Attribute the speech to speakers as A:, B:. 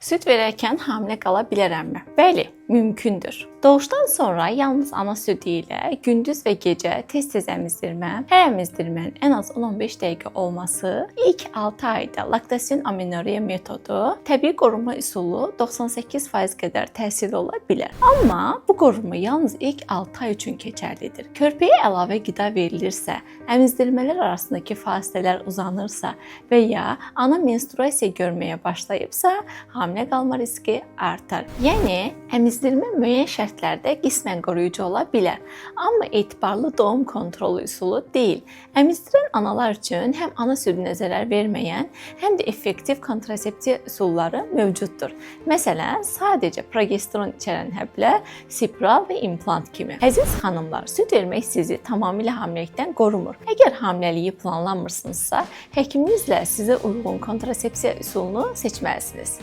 A: Süt verərkən hamilə qala bilərəmmi? Bəli, mümkündür. Doğuşdan sonra yalnız ana südü ilə gündüz və gecə tez-tez əmizdirmə, hər əmizdirmənin ən az 10-15 dəqiqə olması, ilk 6 ayda laktasion amenorreya metodu, təbii qorunma üsulu 98% qədər təsirli ola bilər. Amma bu qorunma yalnız ilk 6 ay üçün keçərlidir. Körpəyə əlavə qida verilirsə, əmizdirmələr arasındakı fasilələr uzanırsa və ya ana menstruasiya görməyə başlayıbsa, hamilə qalma riski artar. Yəni, əmizdirmə müəyyən şərtlərdə qismən qoruyucu ola bilər, amma etibarlı doğum kontrolu üsulu deyil. Əmizdirən analar üçün həm ana südünə zərər verməyən, həm də effektiv kontrasepsiya üsulları mövcuddur. Məsələn, sadəcə progesteron içərən həblər, spiral və implant kimi. Əziz xanımlar, süd vermək sizi tamamilə hamiləlikdən qorumur. Əgər hamiləliyi planlamırsınızsa, həkiminizlə sizə uyğun kontrasepsiya üsulunu seçməlisiniz.